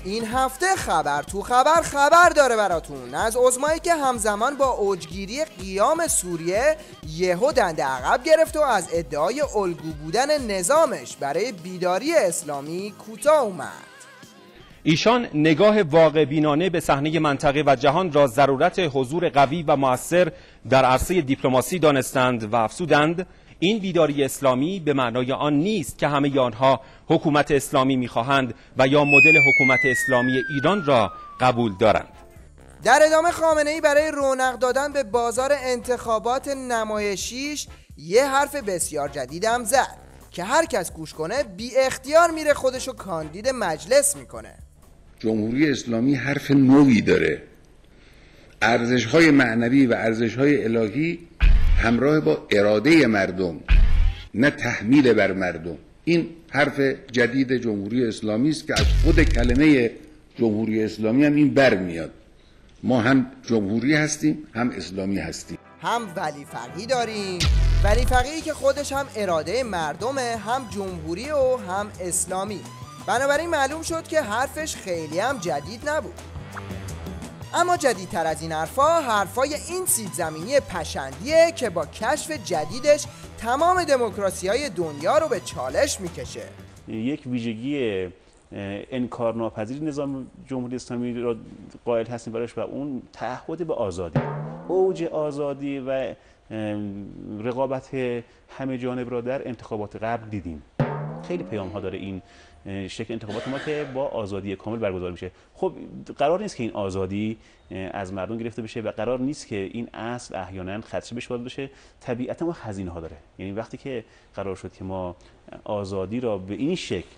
این هفته خبر تو خبر داره براتون از عظمایی که همزمان با اوجگیری قیام سوریه یهو دنده عقب گرفت و از ادعای الگو بودن نظامش برای بیداری اسلامی کوتاه اومد. ایشان نگاه واقع بینانه به صحنه منطقه و جهان را ضرورت حضور قوی و مؤثر در عرصه دیپلماسی دانستند و افزودند این بیداری اسلامی به معنای آن نیست که همه آنها حکومت اسلامی می‌خواهند و یا مدل حکومت اسلامی ایران را قبول دارند. در ادامه خامنه‌ای برای رونق دادن به بازار انتخابات نمایشیش یه حرف بسیار جدیدم زد که هر کس گوش کنه بی اختیار میره خودشو کاندید مجلس میکنه. جمهوری اسلامی حرف نوعی داره، ارزش‌های معنوی و ارزش‌های الهی همراه با اراده مردم، نه تحمیل بر مردم. این حرف جدید جمهوری اسلامی است که از خود کلمه جمهوری اسلامی هم این برمیاد. ما هم جمهوری هستیم هم اسلامی هستیم. هم ولی فقیه داریم، ولی فقیهی که خودش هم اراده مردمه، هم جمهوری و هم اسلامی. بنابراین معلوم شد که حرفش خیلی هم جدید نبود. اما جدیدتر از این حرفای این سیب زمینی پشندیه که با کشف جدیدش تمام دموکراسی‌های دنیا رو به چالش میکشه. یک ویژگی انکارناپذیر نظام جمهوری اسلامی را قائل هستیم براش و اون تعهد به آزادی، اوج آزادی و رقابت همه جانب را در انتخابات قبل دیدیم. خیلی پیام ها داره این شکل انتخابات ما که با آزادی کامل برگزار میشه. خب قرار نیست که این آزادی از مردم گرفته بشه و قرار نیست که این اصل احیانا خدشه بشه بشه. طبیعتا ما هزینه ها داره. یعنی وقتی که قرار شد که ما آزادی را به این شکل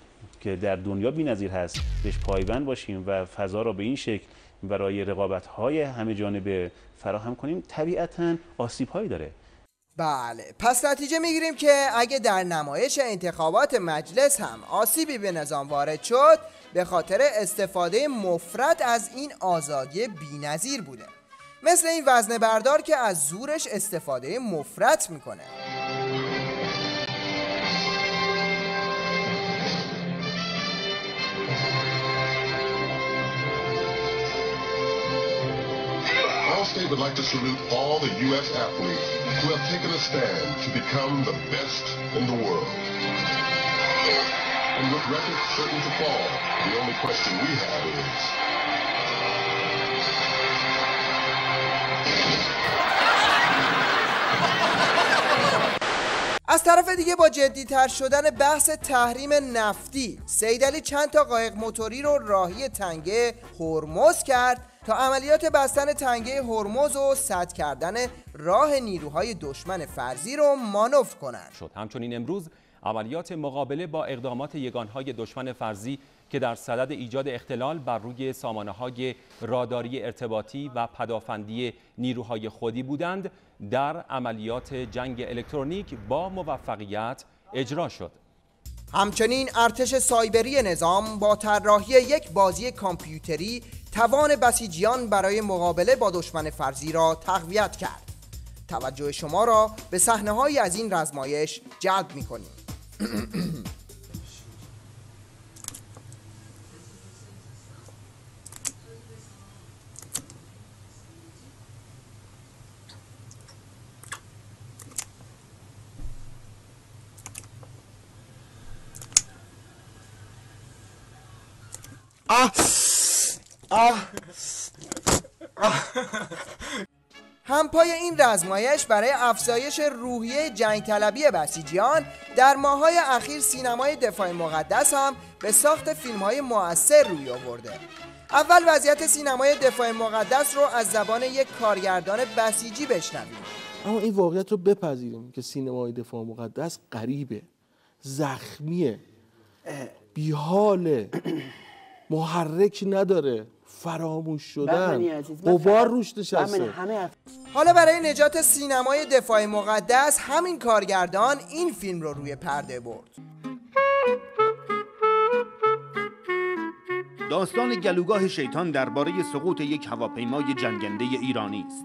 که در دنیا بی‌نظیر هست بهش پایبند باشیم و فضا را به این شکل برای رقابت‌های همه جانبه فراهم کنیم، طبیعتاً آسیب‌هایی داره. بله، پس نتیجه میگیریم که اگه در نمایش انتخابات مجلس هم آسیبی به نظام وارد شد به خاطر استفاده مفرط از این آزادی بی‌نظیر بوده، مثل این وزنه بردار که از زورش استفاده مفرط میکنه. State would like to salute all the U.S. athletes who have taken a stand to become the best in the world. And with records certain to fall, the only question we have is... از طرف دیگه با جدی‌تر شدن بحث تحریم نفتی، سیدعلی چند تا قایق موتوری رو راهی تنگه هرمز کرد تا عملیات بستن تنگه هرمز و سد کردن راه نیروهای دشمن فرضی رو مانور کنند. همچنین امروز عملیات مقابله با اقدامات یگانهای دشمن فرضی که در صدد ایجاد اختلال بر روی سامانه‌های راداری ارتباطی و پدافندی نیروهای خودی بودند در عملیات جنگ الکترونیک با موفقیت اجرا شد. همچنین ارتش سایبری نظام با طراحی یک بازی کامپیوتری توان بسیجیان برای مقابله با دشمن فرضی را تقویت کرد. توجه شما را به صحنه‌هایی از این رزمایش جلب می‌کنیم. همپای این رزمایش برای افزایش روحیه جنگ طلبی بسیجیان در ماه‌های اخیر سینمای دفاع مقدس هم به ساخت فیلم‌های مؤثر روی آورده. اول وضعیت سینمای دفاع مقدس رو از زبان یک کارگردان بسیجی بشنویم. اما این واقعیت رو بپذیریم که سینمای دفاع مقدس غریبه، زخمیه، بیحاله، محرک نداره، فراموش شدن، غبار روش نشسته. حالا برای نجات سینمای دفاع مقدس همین کارگردان این فیلم رو روی پرده برد. داستان گلوگاه شیطان درباره سقوط یک هواپیمای جنگنده ایرانی است.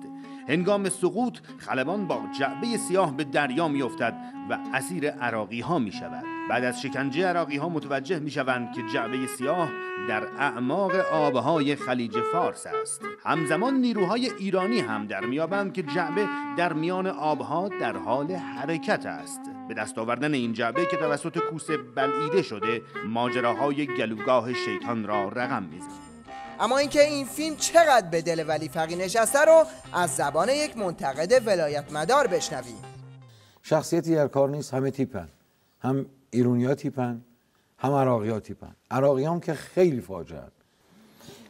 هنگام سقوط خلبان با جعبه سیاه به دریا می‌افتد و اسیر عراقی ها می‌شود. بعد از شکنجه عراقی‌ها متوجه می‌شوند که جعبه سیاه در اعماق آبهای خلیج فارس است. همزمان نیروهای ایرانی هم در میابند که جعبه در میان آبها در حال حرکت است. به دست آوردن این جعبه که توسط کوسه بلعیده شده، ماجراهای گلوگاه شیطان را رقم میزند. اما اینکه این فیلم چقدر به دل ولی فقیه نشسته رو از زبان یک منتقد ولایت مدار بشنویم. شخصیتی در کار نیست، همه تیپن، هم ایرونیا تیپن، هم عراقی‌ها تیپن. عراقی هم که خیلی فاجعه.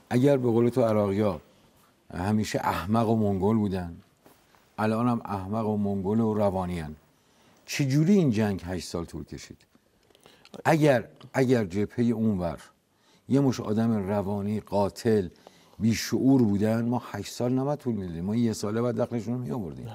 اگر به قول تو عراقی‌ها همیشه احمق و منگول بودن، الان هم احمق و منگول و روانی‌ان. چجوری این جنگ 8 سال طول کشید؟ اگر جبهه اونور یه مش آدم روانی قاتل بیشعور بودن، ما 8 سال نباید طول میدادیم، ما 1 ساله بعد دقلشون رو میآوردیم.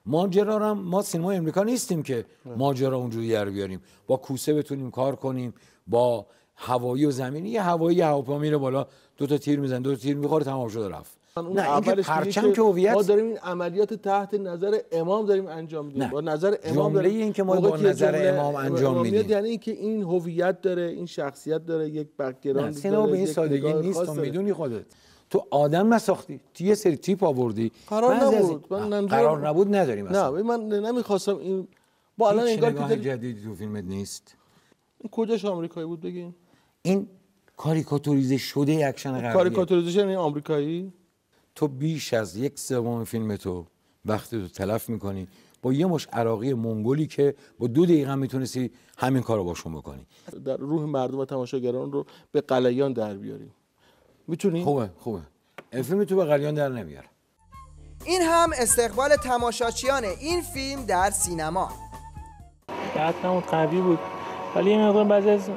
ماجرا هم ما سینمای امریکا نیستیم که ماجرا اونجوری در بیاریم، با کوسه بتونیم کار کنیم، با هوایی و زمینی. یه هوایی هواپیما میره بالا، 2 تا تیر میزنه، 2 تا تیر میخوره، تمام شده رفت. نه اینکه پرچم که هویت، ما داریم این عملیات تحت نظر امام داریم انجام میدیم. با نظر امام جمله این که ما با نظر امام انجام میدیم یعنی اینکه این هویت داره، این شخصیت داره، یک بک‌گراند داره. سینما به این سادگی نیست، تو میدونی خودت. تو آدم نساختی، تو یه سری تیپ آوردی. قرار نبود نداریم اصلا. نه من نمیخواستم این با الان انگار که جدیدی تو فیلمت نیست. این کجاش آمریکایی بود بگین؟ این کاریکاتوریزه شده اکشن غربی. کاریکاتوریزیشن این آمریکایی؟ تو بیش از 1/3 فیلم تو وقت تو تلف میکنی با یه مش عراقی منگولی که با 2 دقیقه میتونستی همین کارو باشون بکنی. در روح مردم و تماشاگران رو به قلیان در بیاریم. میتونی؟ خوبه. فیلم تو به قلیان در نمیاره. این هم استقبال تماشاچیان این فیلم در سینما. حتما قوی بود، ولی این مقدار بعضی از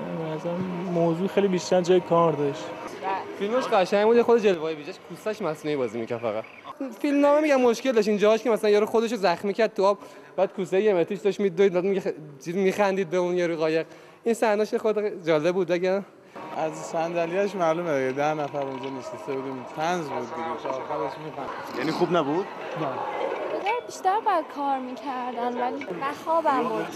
موضوع خیلی بیشتر جای کار داشت. فیلمش قشنگ بود، خود جلوه‌ای بیجاش کوسش مصنوعی بازی می‌کرد. فقط فیلم نامه میگم مشکل داشت اینجاش که مثلا یارو خودشو زخمی کرد تو آب، بعد کوسه یه متریش داشت میدوید، بعد میخندید به اون یارو قایق. این صحنه‌اش خود جالب بود. اگه از صندلیاش معلومه 10 نفر اونجا نشسته بودیم، طنز بود دیگه، آخرش میفهمید. یعنی خوب نبود؟ نه. بیشتر باید کار می‌کردن، ولی خوابم بود.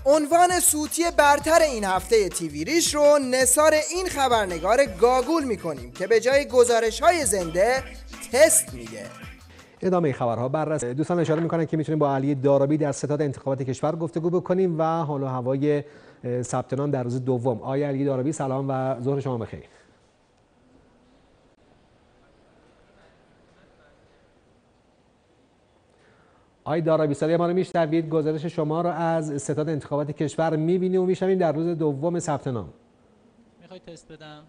عنوان صوتی برتر این هفته تیوی ریش رو نثار این خبرنگار گاگول میکنیم که به جای گزارش‌های زنده تست میده. ادامه خبرها بررسی. دوستان اشاره میکنن که میتونیم با علی دارابی در ستاد انتخابات کشور گفتگو بکنیم و حال و هوای ثبت نام در روز دوم. آقای علی دارابی سلام و ظهر شما بخیر. آقای دارابی صدای ما رو میشنوید؟ گزارش شما رو از ستاد انتخابات کشور میبینیم و میشنویم در روز دوم ثبت نام. میخوای تست بدم؟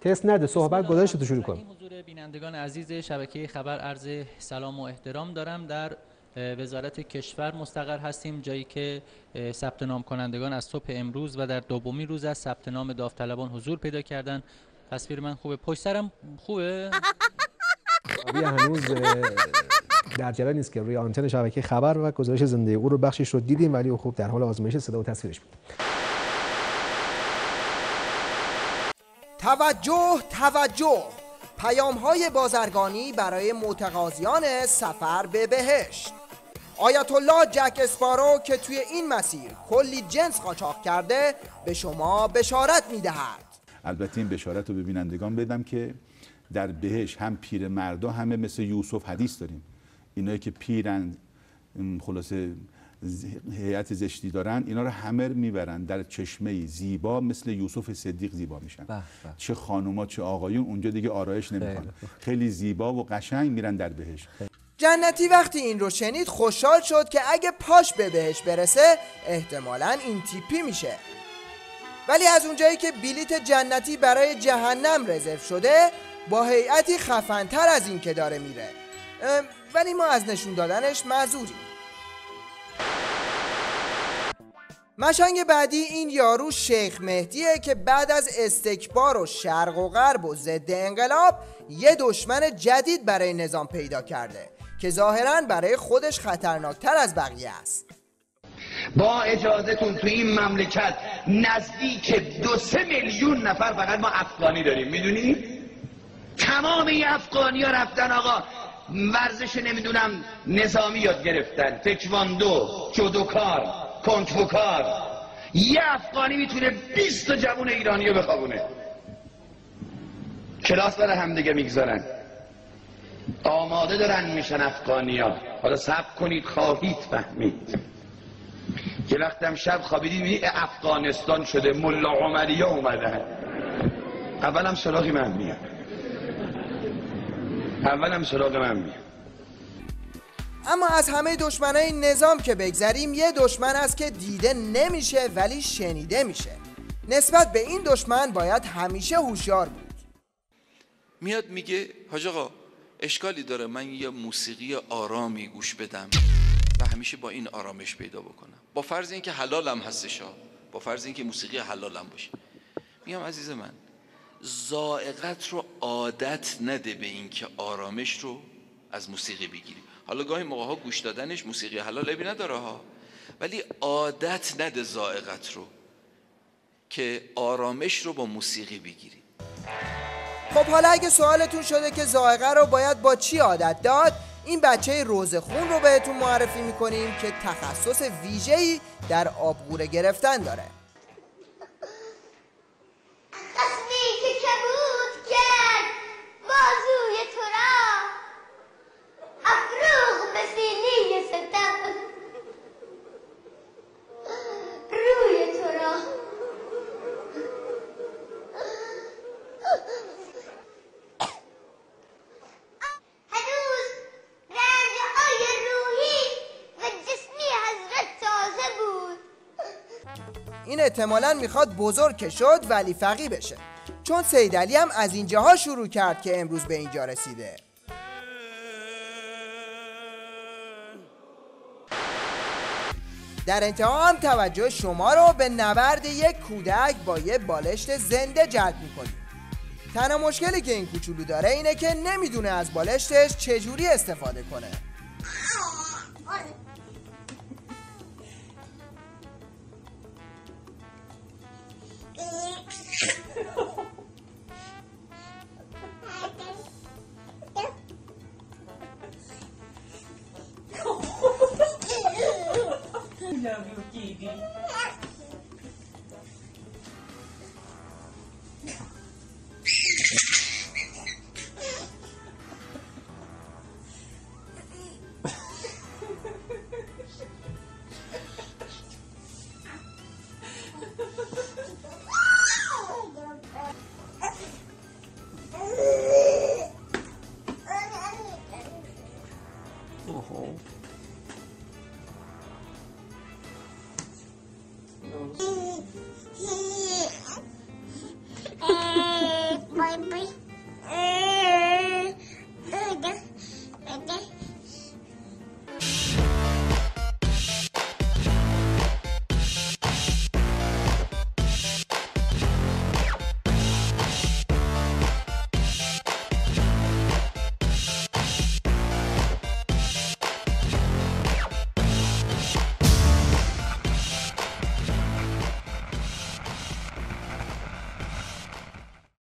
تست نده، صحبت گزارش رو شروع کن. حضور بینندگان عزیز شبکه خبر عرض سلام و احترام دارم. در وزارت کشور مستقر هستیم، جایی که ثبت نام کنندگان از صبح امروز و در دومین روز از ثبت نام داوطلبان حضور پیدا کردن. تصویر من خوبه؟ پشت سرم خوبه؟ هنوز در جریان نیست که روی آنتن شبکه خبر و گزارش زنده او رو بخشش رو دیدیم، ولی خوب در حال آزمایش صدا و تصویرش بود. توجه پیام‌های بازرگانی برای متقاضیان سفر به بهشت. آیت الله جک اسپارو که توی این مسیر کلی جنس قاچاق کرده به شما بشارت میدهد. البته این بشارت رو به بینندگان بدم که در بهشت هم پیر مردا همه مثل یوسف حدیث داریم. اینایی که پیرن، خلاصه هیئت زشتی دارن، اینا رو همه میبرن در چشمه زیبا مثل یوسف صدیق زیبا میشن. چه خانوما چه آقایون اونجا دیگه آرایش نمیخوان، خیلی زیبا و قشنگ میرن در بهشت. جنتی وقتی این رو شنید خوشحال شد که اگه پاش به بهشت برسه احتمالاً این تیپی میشه. ولی از اونجایی که بلیت جنتی برای جهنم رزرو شده با هیئتی خفن‌تر از این که داره میره، ولی ما از نشون دادنش معذوریم. مشنگ بعدی این یارو شیخ مهدیه که بعد از استکبار و شرق و غرب و ضد انقلاب یه دشمن جدید برای نظام پیدا کرده که ظاهراً برای خودش خطرناکتر از بقیه است. با اجازهتون تو این مملکت نزدیک 2-3 میلیون نفر فقط ما افغانی داریم، میدونی؟ تمام این افغانی ها رفتن آقا ورزش نمیدونم نظامی یاد گرفتن، تکواندو، جودوکار، کنگفوکار. یه افغانی میتونه 20 تا جوون ایرانی رو بخوابونه. کلاس برای همدیگه میگذارن، آماده دارن میشن افغانی‌ها. حالا صبر کنید خواهید فهمید. یه وقتم شب خوابیدید می‌بینید افغانستان شده، ملا عمریه اومدن. اولم سراغ من میاد، اما از همه دشمنای نظام که بگذریم، یه دشمن است که دیده نمیشه ولی شنیده میشه. نسبت به این دشمن باید همیشه هوشیار بود. میاد میگه حاج آقا اشکالی داره من یه موسیقی آرامی گوش بدم و همیشه با این آرامش پیدا بکنم، با فرض اینکه حلالم هستش، با فرض اینکه موسیقی حلالم باشه. میگم عزیز من، ذائقت رو عادت نده به اینکه آرامش رو از موسیقی بگیری. حالا گاهی موقع ها گوش دادنش موسیقی حلال عیبی نداره ها، ولی عادت نده ذائقت رو که آرامش رو با موسیقی بگیری. خب حالا اگه سوالتون شده که ذائقه رو باید با چی عادت داد، این بچه روزخون رو بهتون معرفی میکنیم که تخصص ویژه‌ای در آبغوره گرفتن داره. خصمی که کبود کرد بازوی تو را، افروغ به سینی ستم روی تو را. هنوز رنج آی روحی و جسمی حضرت تازه بود. این احتمالاً میخواد بزرگ که شد ولی فقیه بشه، چون سید علی هم از اینجاها شروع کرد که امروز به اینجا رسیده. در انتها هم توجه شما رو به نبرد یک کودک با یه بالشت زنده جلب میکنیم. تنها مشکلی که این کوچولو داره اینه که نمیدونه از بالشتش چجوری استفاده کنه. Love you, Gigi.